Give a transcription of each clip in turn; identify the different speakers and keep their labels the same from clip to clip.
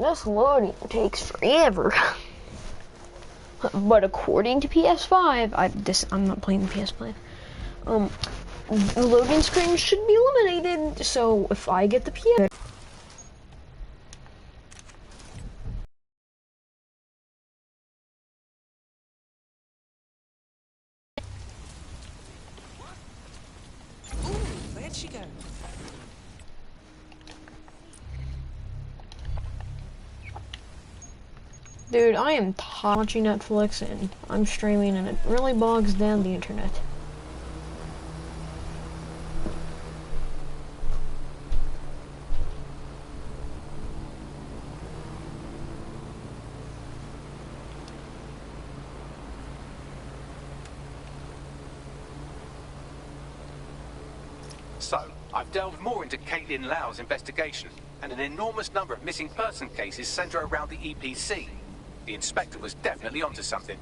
Speaker 1: This loading takes forever. But according to PS5, I'm not playing the PS5. The loading screen should be eliminated. So if I get the PS,
Speaker 2: where'd she go?
Speaker 1: dude, I am watching Netflix and I'm streaming, and it really bogs down the internet.
Speaker 3: So, I've delved more into Caitlin Lau's investigation, and an enormous number of missing person cases centre around the EPC. The inspector was definitely onto something.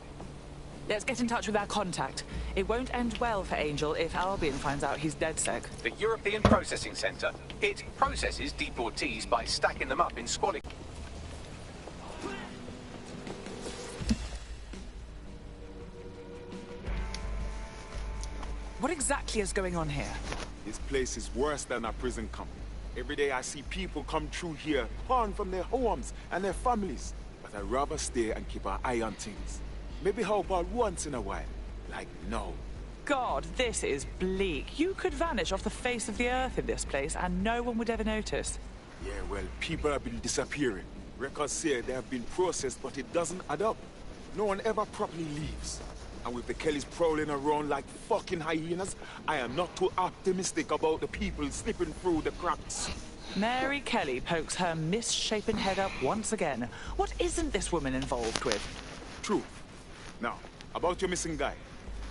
Speaker 2: Let's get in touch with our contact. It won't end well for Angel if Albion finds out he's DedSec.
Speaker 3: The European Processing Centre. It processes deportees by stacking them up in squalid...
Speaker 2: What exactly is going on here?
Speaker 4: This place is worse than a prison camp. Every day I see people come through here, torn from their homes and their families. But I'd rather stay and keep an eye on things. Maybe help out once in a while. Like now.
Speaker 2: God, this is bleak. You could vanish off the face of the earth in this place and no one would ever notice.
Speaker 4: Yeah, well, people have been disappearing. Records say they have been processed, but it doesn't add up. No one ever properly leaves. And with the Kellys prowling around like fucking hyenas, I am not too optimistic about the people slipping through the cracks.
Speaker 2: Mary Kelly pokes her misshapen head up once again. What isn't this woman involved with?
Speaker 4: True. Now, about your missing guy.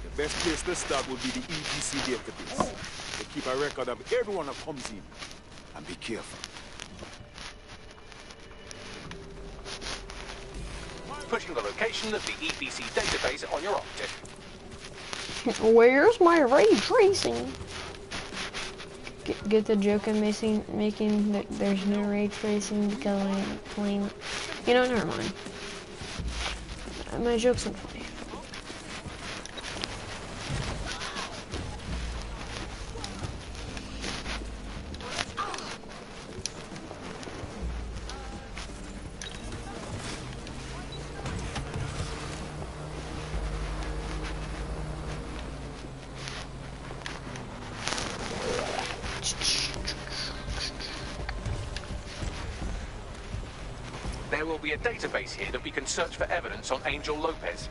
Speaker 4: The best place to start would be the EPC database. They keep a record of everyone that comes in. And be careful.
Speaker 3: Pushing the location of the EPC database on your optic.
Speaker 1: Where's my ray tracing? Get the joke I'm making that there's no ray tracing because I'm playing. You know, never mind. My joke's not funny.
Speaker 3: There will be a database here that we can search for evidence on Angel Lopez.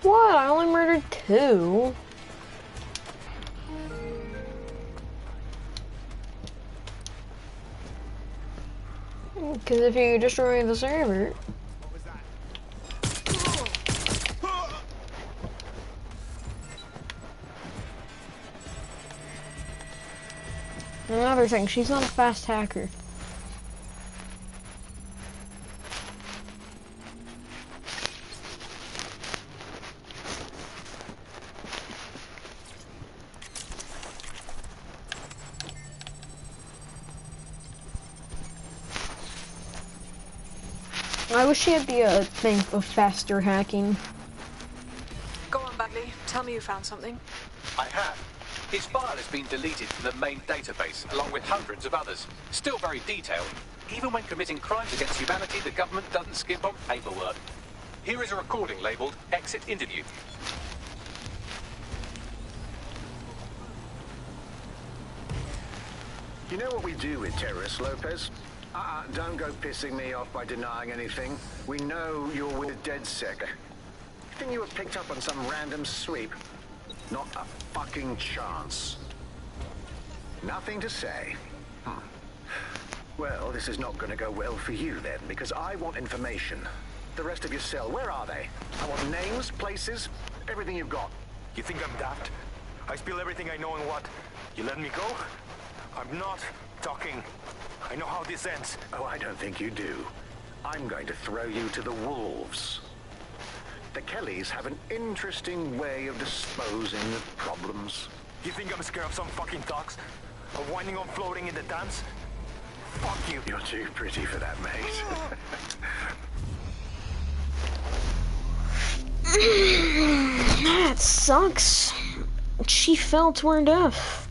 Speaker 1: What? I only murdered 2. Because if you destroy the server... Another thing, she's not a fast hacker. I wish she had the thing of faster hacking.
Speaker 5: Go on, Bagley. Tell me you found something.
Speaker 3: I have. His file has been deleted from the main database, along with hundreds of others. Still very detailed. Even when committing crimes against humanity, the government doesn't skimp on paperwork. Here is a recording labelled Exit Interview.
Speaker 6: You know what we do with terrorists, Lopez? Don't go pissing me off by denying anything. We know you're with DedSec. You think you were picked up on some random sweep? Not a fucking chance. Nothing to say. Well, this is not going to go well for you then, because I want information. The rest of your cell, where are they? I want names, places, everything you've got.
Speaker 7: You think I'm daft? I spill everything I know and what? You let me go? I'm not talking. I know how this ends.
Speaker 6: Oh, I don't think you do. I'm going to throw you to the wolves. The Kellys have an interesting way of disposing of problems.
Speaker 7: You think I'm scared of some fucking thugs? Of winding on floating in the dance? Fuck you.
Speaker 6: You're too pretty for that, mate.
Speaker 1: That sucks. She fell to her death.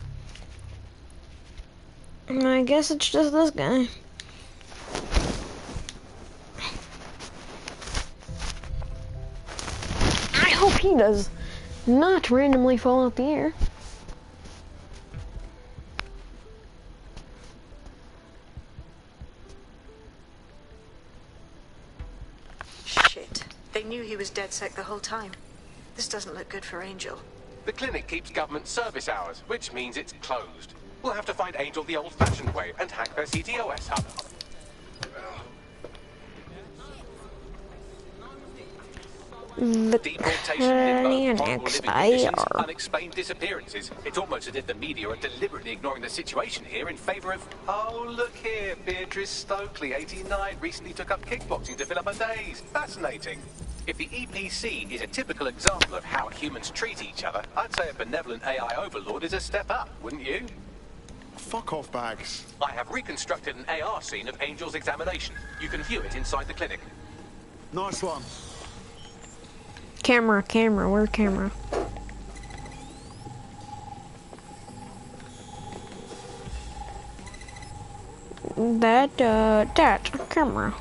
Speaker 1: I guess it's just this guy. I hope he does not randomly fall out the air.
Speaker 5: Shit. They knew he was DedSec the whole time. This doesn't look good for Angel.
Speaker 3: The clinic keeps government service hours, which means it's closed. We'll have to find Angel the old-fashioned way and hack their CTOS hub.
Speaker 1: The
Speaker 3: Deportation, limbo, horrible living conditions,
Speaker 1: XIR.
Speaker 3: unexplained disappearances. It's almost as if the media are deliberately ignoring the situation here in favor of... Oh, look here, Beatrice Stokely, 89, recently took up kickboxing to fill up her days. Fascinating. If the EPC is a typical example of how humans treat each other, I'd say a benevolent AI overlord is a step up, wouldn't you?
Speaker 8: Fuck off, Bags.
Speaker 3: I have reconstructed an AR scene of Angel's examination. You can view it inside the clinic.
Speaker 8: Nice one.
Speaker 1: Camera, where camera? That camera.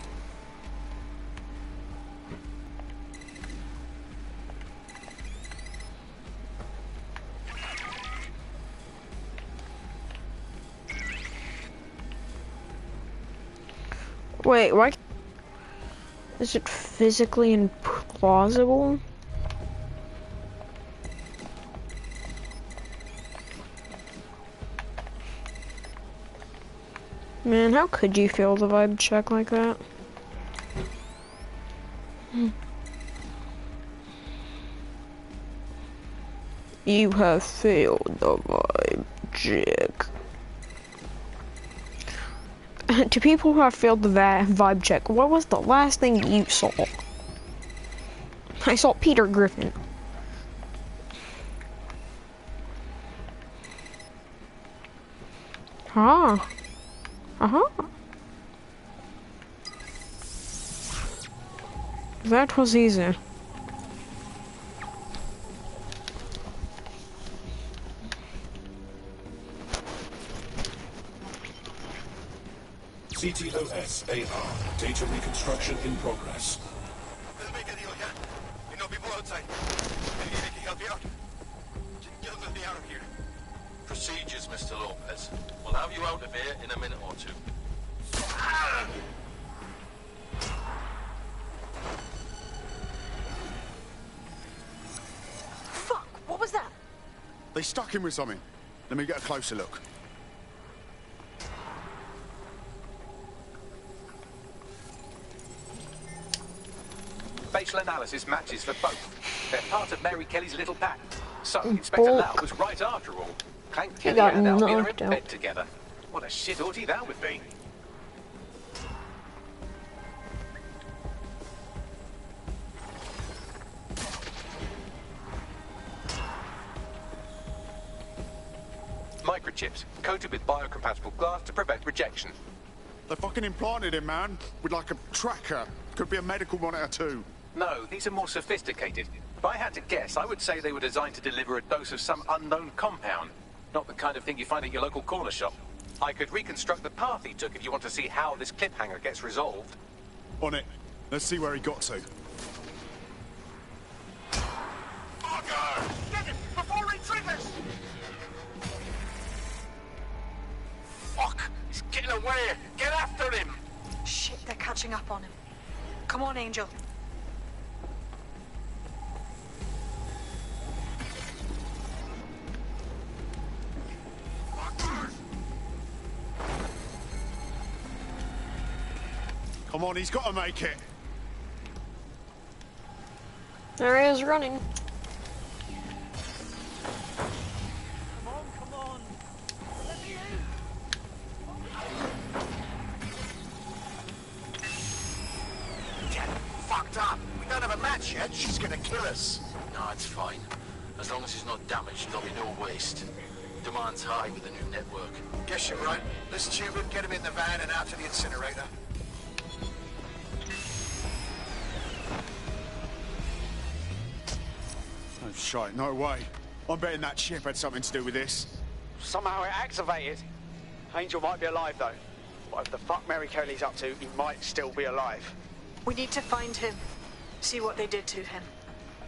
Speaker 1: Wait, why? Is it physically implausible? Man, how could you fail the vibe check like that? You have failed the vibe check. To people who have failed the vibe check, what was the last thing you saw? I saw Peter Griffin. Ah. Uh-huh. That was easy.
Speaker 9: CTOS AR. Data reconstruction in progress.
Speaker 7: You know people outside. Anything can help you out? Get me out of here.
Speaker 10: Procedures, Mr. Lopez. We'll have you out of here in a minute or two.
Speaker 5: Fuck! What was that?
Speaker 8: They stuck him with something. Let me get a closer look.
Speaker 3: Facial analysis matches for both. They're part of Mary Kelly's little pack. So, Inspector Lau was right after all. Hank Kelly
Speaker 1: got
Speaker 3: and Alvina are in
Speaker 1: knocked out.
Speaker 3: bed together. What a shit orgy that would be. Microchips, coated with biocompatible glass to prevent rejection.
Speaker 8: They fucking implanted him, man, with like a tracker. Could be a medical monitor too.
Speaker 3: No, these are more sophisticated. If I had to guess, I would say they were designed to deliver a dose of some unknown compound. Not the kind of thing you find at your local corner shop. I could reconstruct the path he took if you want to see how this cliffhanger gets resolved.
Speaker 8: On it. Let's see where he got to.
Speaker 7: Fucker! Get him before he triggers! Fuck! He's getting away! Get after him!
Speaker 5: Shit, they're catching up on him. Come on, Angel.
Speaker 8: Come on, he's got to make it.
Speaker 1: There he is running.
Speaker 7: Come on. Let me in.
Speaker 6: Get fucked up. We don't have a match yet. She's gonna kill us.
Speaker 10: No, it's fine. As long as he's not damaged, there'll be no waste. Demand's high with the new network.
Speaker 6: Guess you're right. Let's tube him, get him in the van and out to the incinerator.
Speaker 8: Oh, shite, no way. I'm betting that ship had something to do with this.
Speaker 11: Somehow it activated. Angel might be alive though. Whatever the fuck Mary Kelly's up to, he might still be alive.
Speaker 5: We need to find him. See what they did to him.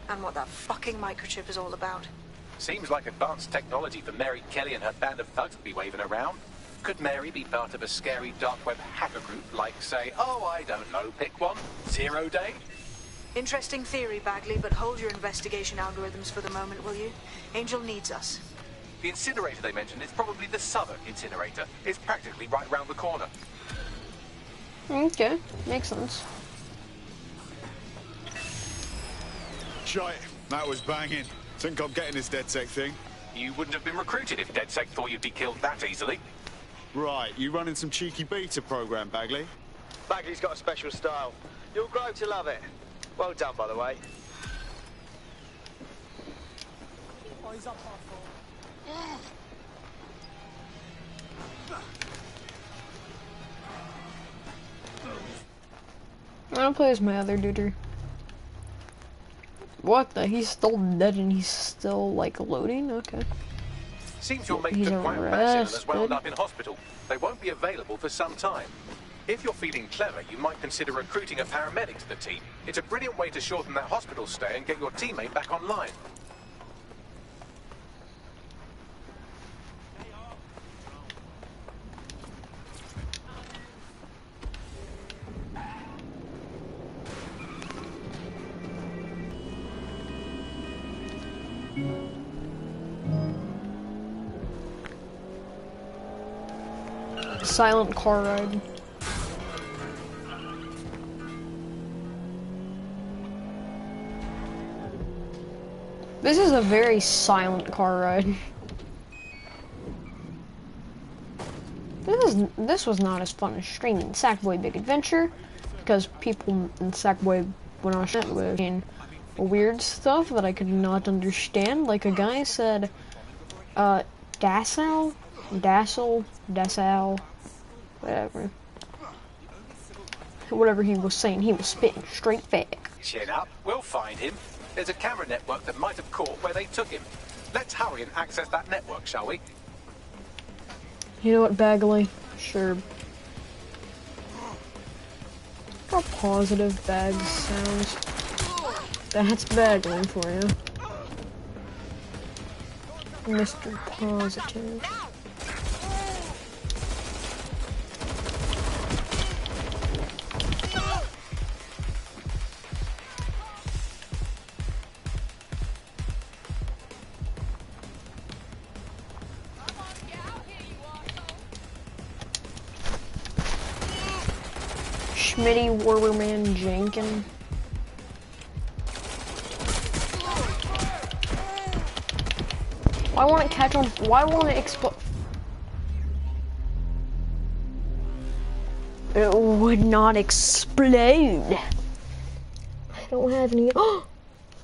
Speaker 5: And what that fucking microchip is all about.
Speaker 3: Seems like advanced technology for Mary Kelly and her band of thugs to be waving around. Could Mary be part of a scary dark web hacker group like, say, oh, I don't know, pick one, 0 Day?
Speaker 5: Interesting theory, Bagley, but hold your investigation algorithms for the moment, will you? Angel needs us.
Speaker 3: The incinerator they mentioned is probably the Southern incinerator. It's practically right round the corner.
Speaker 1: Okay, makes sense.
Speaker 8: Shite, that was banging. Think I'm getting this DedSec thing?
Speaker 3: You wouldn't have been recruited if DedSec thought you'd be killed that easily.
Speaker 8: Right, you running some cheeky beta program, Bagley?
Speaker 11: Bagley's got a special style. You'll grow to love it. Well done, by the way.
Speaker 7: Oh, he's up half.
Speaker 1: I'll play as my other duder. What the? He's still dead and he's still, like, loading? Okay.
Speaker 3: Seems your mate
Speaker 1: He's
Speaker 3: took quite a bash and has wound
Speaker 1: arrested.
Speaker 3: up in hospital. They won't be available for some time. If you're feeling clever, you might consider recruiting a paramedic to the team. It's a brilliant way to shorten that hospital stay and get your teammate back online.
Speaker 1: Silent car ride. This is a very silent car ride. This was not as fun as streaming Sackboy Big Adventure, because people in Sackboy when I was doing weird stuff that I could not understand. Like a guy said, Dassel, whatever he was saying, he was spitting straight back.
Speaker 3: Chin up, we'll find him. There's a camera network that might have caught where they took him. Let's hurry and access that network, shall we?
Speaker 1: You know what, Bagley? Sure. How positive Bags sounds. That's Bagley for you. Mr. Positive. Schmitty Warberman Jenkin. Why won't it catch on? Why won't it explode? It would not explode. I don't have any. Oh,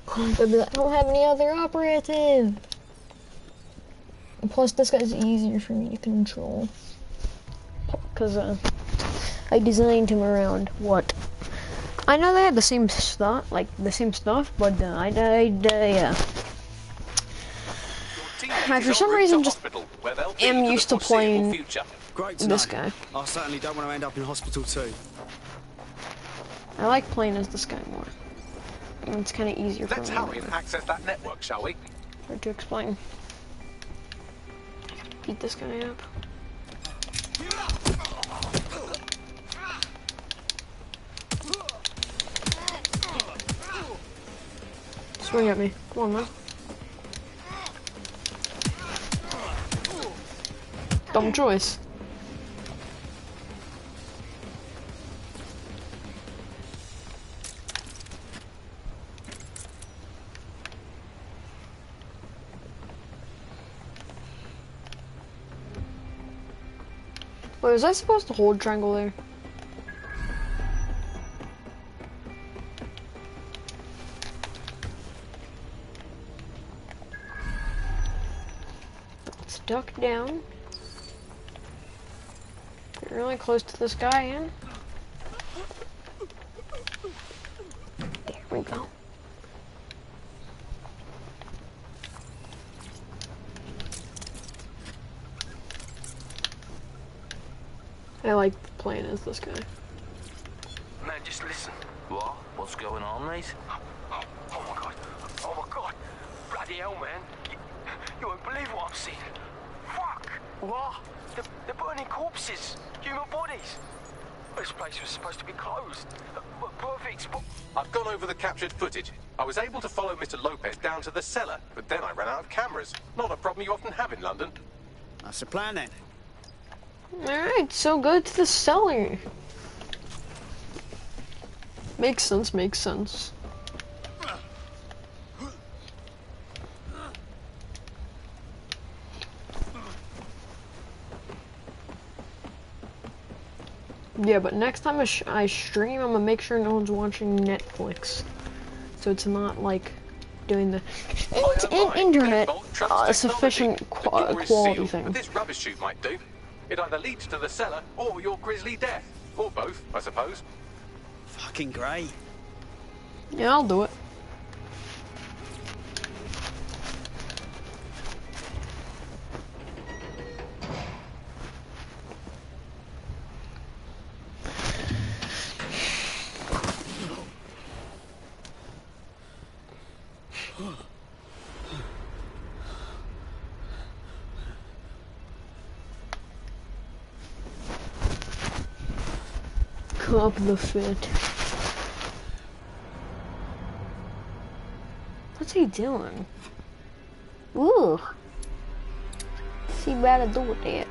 Speaker 1: I don't have any other operative. And plus, this guy's easier for me to control. Cause I designed him around what? I know they had the same stuff, but yeah. I for some reason just am used to playing this guy.
Speaker 12: I certainly don't want to end up in hospital too.
Speaker 1: I like playing as this guy more. And it's kind of easier for me.
Speaker 3: Let's hurry and access that network, shall we?
Speaker 1: Hard to explain. Beat this guy up. Swing at me. Come on, man. Dumb choice. Wait, was I supposed to hold triangle there? Let's duck down. Get really close to this guy, and there we go. I like playing as this guy.
Speaker 13: Man, just listen. What? What's going on, mate?
Speaker 7: Oh my god. Oh my god. Bloody hell, man. You won't believe what I've seen. Fuck. What? They're burning corpses. Human bodies. This place was supposed to be closed. Perfect spot.
Speaker 3: I've gone over the captured footage. I was able to follow Mr. Lopez down to the cellar, but then I ran out of cameras. Not a problem you often have in London.
Speaker 12: That's the plan then.
Speaker 1: Alright, so go to the cellar. Makes sense, makes sense. Yeah, but next time I stream, I'm gonna make sure no one's watching Netflix. So it's not like doing the internet sufficient quality thing.
Speaker 3: This rubbish chute might do. It either leads to the cellar or your grisly death. Or both, I suppose.
Speaker 12: Fucking great.
Speaker 1: Yeah, I'll do it. Up the fit. What's he doing? Ooh. See what I do with that.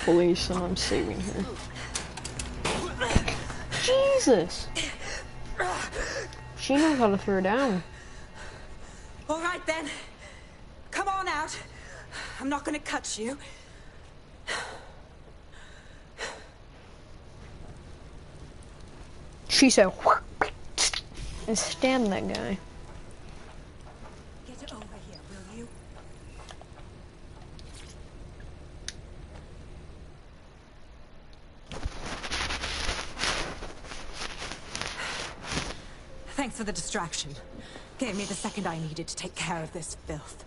Speaker 1: Police, and I'm saving her. Jesus! She knows how to throw down.
Speaker 14: All right then. Come on out. I'm not gonna cut you.
Speaker 1: She said, and stab that guy.
Speaker 14: Get over here, will you? Thanks for the distraction. Gave me the second I needed to take care of this filth.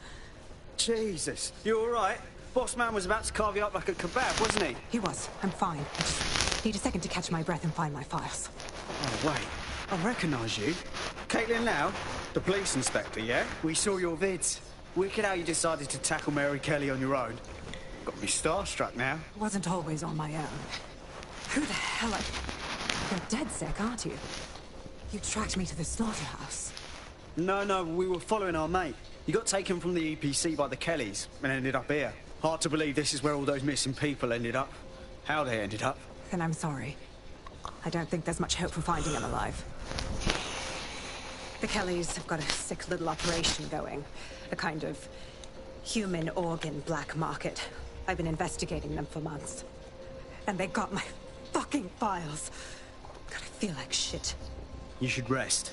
Speaker 12: Jesus, you alright? Boss man was about to carve you up like a kebab, wasn't he?
Speaker 14: He was. I'm fine. I just need a second to catch my breath and find my files.
Speaker 12: Oh, wait. I recognise you. Caitlin Lau, the police inspector, yeah? We saw your vids. Wicked how you decided to tackle Mary Kelly on your own. Got me starstruck now.
Speaker 14: Wasn't always on my own. Who the hell are... You're dead sick, aren't you? You tracked me to the slaughterhouse.
Speaker 12: No, we were following our mate. You got taken from the EPC by the Kellys and ended up here. Hard to believe this is where all those missing people ended up. How they ended up.
Speaker 14: Then I'm sorry. I don't think there's much hope for finding him alive. The Kellys have got a sick little operation going. A kind of human organ black market. I've been investigating them for months. And they got my fucking files. God, I feel like shit.
Speaker 12: You should rest.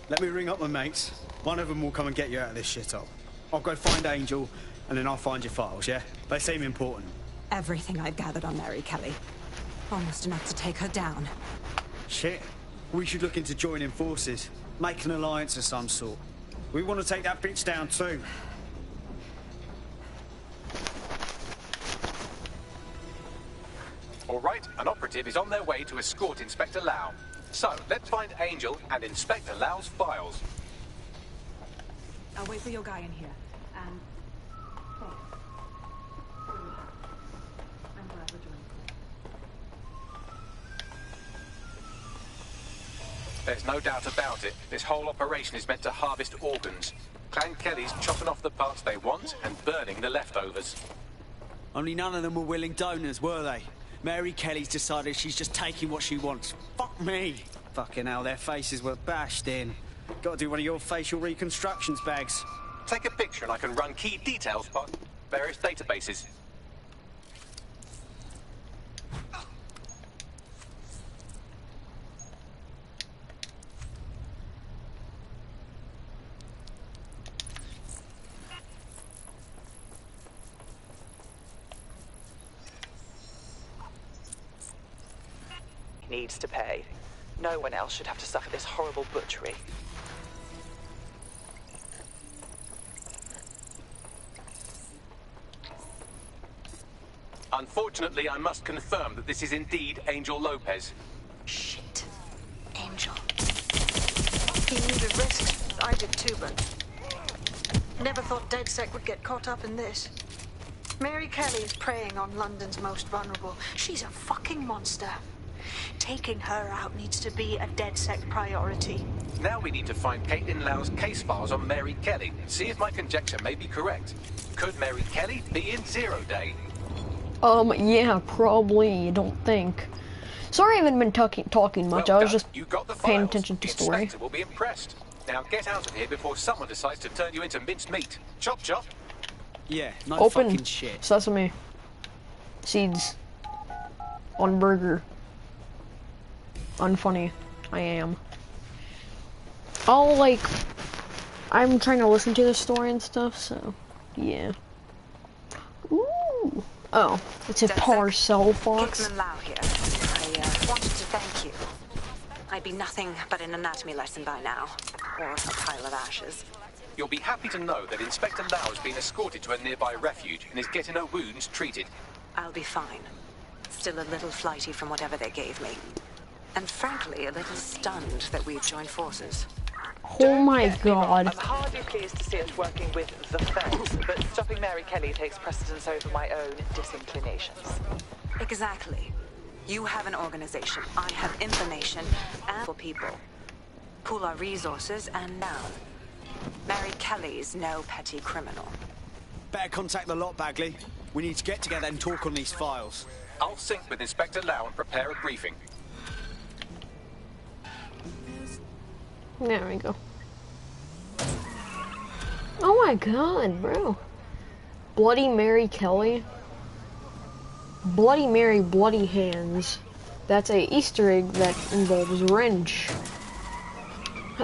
Speaker 12: Let me ring up my mates. One of them will come and get you out of this shithole. I'll go find Angel, and then I'll find your files, yeah? They seem important.
Speaker 14: Everything I've gathered on Mary Kelly. Almost enough to take her down.
Speaker 12: Shit. We should look into joining forces. Make an alliance of some sort. We want to take that bitch down too.
Speaker 3: All right, an operative is on their way to escort Inspector Lau. So, let's find Angel and Inspector Lau's files.
Speaker 14: I'll wait for your guy in here. And... Oh. I'm glad we're joining.
Speaker 3: There's no doubt about it. This whole operation is meant to harvest organs. Clan Kelly's chopping off the parts they want and burning the leftovers.
Speaker 12: Only none of them were willing donors, were they? Mary Kelly's decided she's just taking what she wants. Fuck me. Fucking hell, their faces were bashed in. Gotta do one of your facial reconstructions, Bags.
Speaker 3: Take a picture and I can run key details by various databases.
Speaker 2: Needs to pay. No one else should have to suffer this horrible butchery.
Speaker 3: Unfortunately, I must confirm that this is indeed Angel Lopez.
Speaker 5: Shit. Angel. He knew the risks. I did too, but... Never thought DedSec would get caught up in this. Mary Kelly is preying on London's most vulnerable. She's a fucking monster. Taking her out needs to be a DedSec priority.
Speaker 3: Now we need to find Caitlin Lau's case files on Mary Kelly and see if my conjecture may be correct. Could Mary Kelly be in Zero Day?
Speaker 1: Yeah, probably. You don't think. Sorry I haven't been talking much.
Speaker 3: Well
Speaker 1: I was just
Speaker 3: you got the
Speaker 1: paying
Speaker 3: files.
Speaker 1: attention to
Speaker 3: The
Speaker 1: story.
Speaker 3: inspector will be impressed. Now get out of here before someone decides to turn you into minced meat. Chop chop.
Speaker 12: Yeah, no
Speaker 1: Open
Speaker 12: fucking shit.
Speaker 1: sesame seeds on burger. Unfunny. I am. I'm trying to listen to the story and stuff, so yeah. Ooh. Oh, it's a parcel fox.
Speaker 14: Caitlin Lau here. I wanted to thank you. I'd be nothing but an anatomy lesson by now, or a pile of ashes.
Speaker 3: You'll be happy to know that Inspector Lau has been escorted to a nearby refuge and is getting her wounds treated.
Speaker 14: I'll be fine. Still a little flighty from whatever they gave me. And frankly, a little stunned that we've joined forces.
Speaker 1: Oh my god.
Speaker 2: I'm hardly pleased to see us working with the Feds, but stopping Mary Kelly takes precedence over my own disinclinations.
Speaker 14: Exactly. You have an organization, I have information, and people. Pool our resources, and now Mary Kelly's no petty criminal.
Speaker 12: Better contact the lot, Bagley. We need to get together and talk on these files.
Speaker 3: I'll sync with Inspector Lau and prepare a briefing.
Speaker 1: There we go. Oh my god, bro. Bloody Mary Kelly. Bloody Mary, bloody hands. That's a Easter egg that involves Wrench.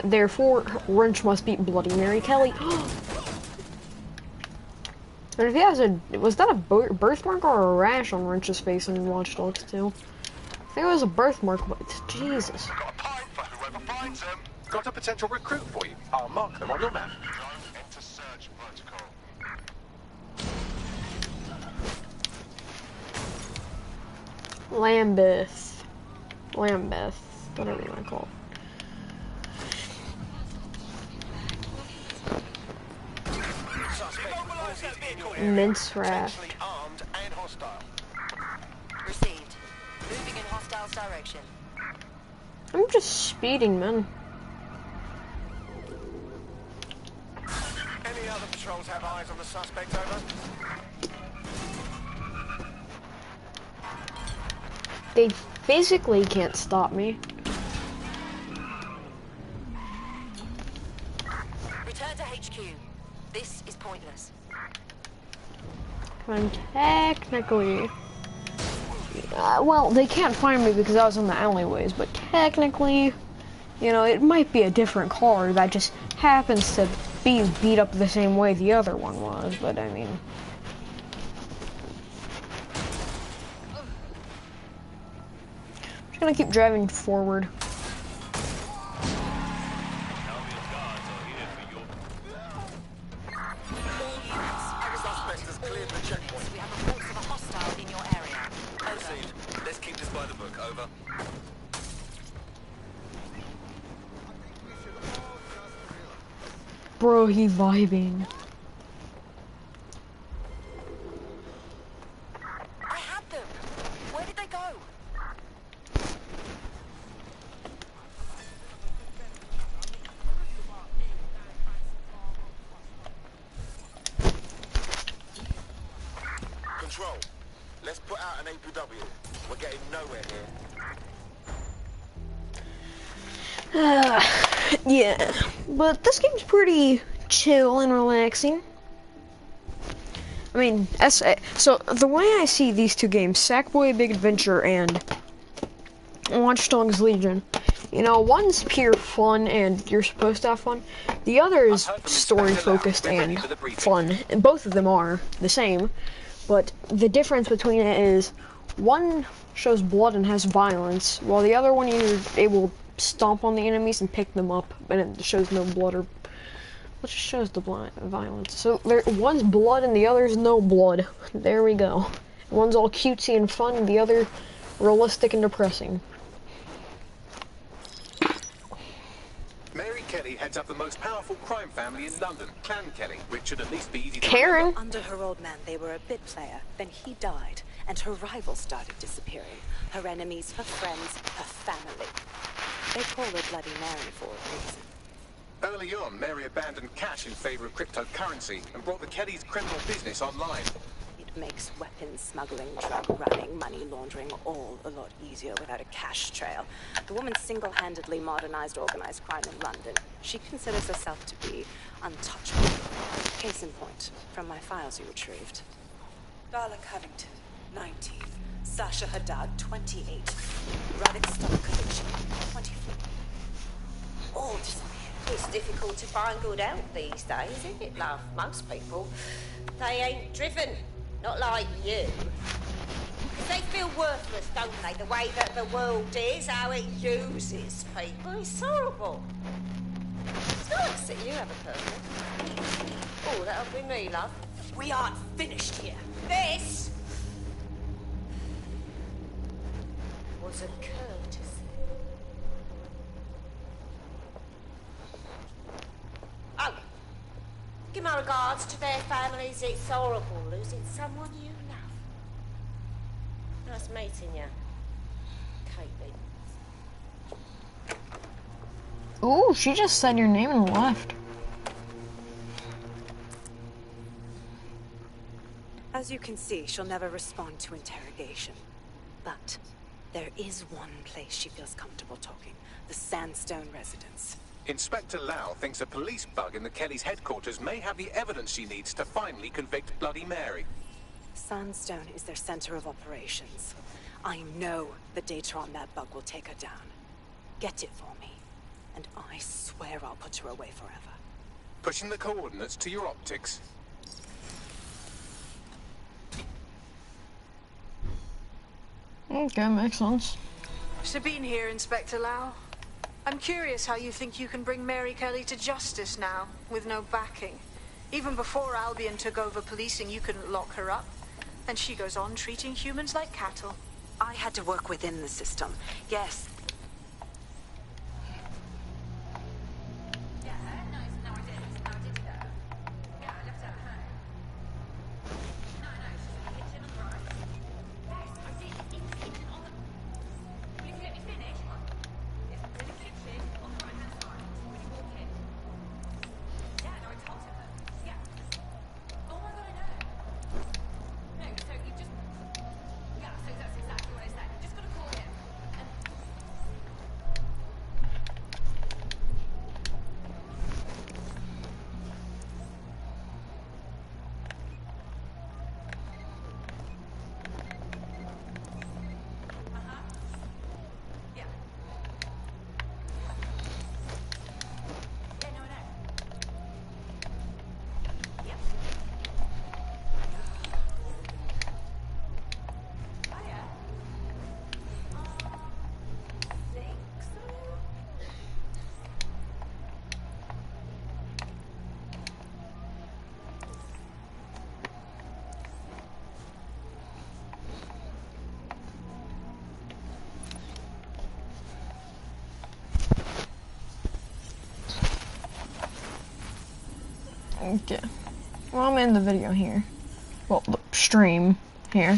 Speaker 1: Therefore, Wrench must beat Bloody Mary Kelly. And if he has was that a birthmark or a rash on Wrench's face in Watch Dogs 2? I think it was a birthmark, but Jesus.
Speaker 3: Got a potential recruit for you. I'll mark them on your map.
Speaker 1: Lambeth, whatever you want to call it. Mince raft.
Speaker 15: Received. Moving in hostiles direction.
Speaker 1: I'm just speeding, man.
Speaker 7: Any other patrols have eyes on the suspect, over?
Speaker 1: They physically can't stop me.
Speaker 15: Return to HQ. This is pointless.
Speaker 1: Technically. Well, they can't find me because I was in the alleyways, but technically, you know, it might be a different car that just happens to be beat up the same way the other one was, but I mean... I'm just gonna keep driving forward. Bro, he vibing.
Speaker 15: I had them. Where did they go?
Speaker 7: Control. Let's put out an APW. We're getting nowhere here.
Speaker 1: Yeah, but this game's pretty chill and relaxing. I mean, so the way I see these two games, Sackboy Big Adventure and Watch Dogs Legion, you know, one's pure fun and you're supposed to have fun. The other is story focused and fun, and both of them are the same. But the difference between it is one shows blood and has violence, while the other one you're able to stomp on the enemies and pick them up, and it shows no blood or. It just shows the violence. So one's blood and the other's no blood. There we go. One's all cutesy and fun, and the other realistic and depressing.
Speaker 3: Mary Kelly heads up the most powerful crime family in London, Clan Kelly, which should at least be easy to
Speaker 1: Karen.
Speaker 3: remember.
Speaker 14: Under her old man, they were a bit player. Then he died, and her rivals started disappearing. Her enemies, her friends, her family. They call her Bloody Mary for a reason.
Speaker 3: Early on, Mary abandoned cash in favor of cryptocurrency and brought the Kellys' criminal business online.
Speaker 14: It makes weapons smuggling, drug running, money laundering all a lot easier without a cash trail. The woman single-handedly modernized organized crime in London. She considers herself to be untouchable. Case in point, from my files you retrieved. Darla Covington, 19. Sasha Haddad, 28. Radek Stokovic, 24. All disappeared.
Speaker 15: It's difficult to find good help these days, isn't it, love? Most people, they ain't driven. Not like you. Because they feel worthless, don't they? The way that the world is, how it uses people. It's horrible. It's nice that you have a purpose. Oh, that'll be me, love.
Speaker 14: We aren't finished here.
Speaker 15: This was a courtesy. Oh, give my regards to their families. It's horrible losing someone you love. Nice meeting you, Katie.
Speaker 1: Ooh, she just said your name and left.
Speaker 14: As you can see, she'll never respond to interrogation. But there is one place she feels comfortable talking. The Sandstone residence.
Speaker 3: Inspector Lau thinks a police bug in the Kellys' headquarters may have the evidence she needs to finally convict Bloody Mary.
Speaker 14: Sandstone is their center of operations. I know the data on that bug will take her down. Get it for me, and I swear I'll put her away forever.
Speaker 3: Pushing the coordinates to your optics.
Speaker 1: Okay, makes sense.
Speaker 5: Sabine here, Inspector Lau. I'm curious how you think you can bring Mary Kelly to justice now, with no backing. Even before Albion took over policing, you couldn't lock her up. And she goes on treating humans like cattle.
Speaker 14: I had to work within the system. Yes.
Speaker 1: Okay. Well, I'm in the video here. Well, the stream here.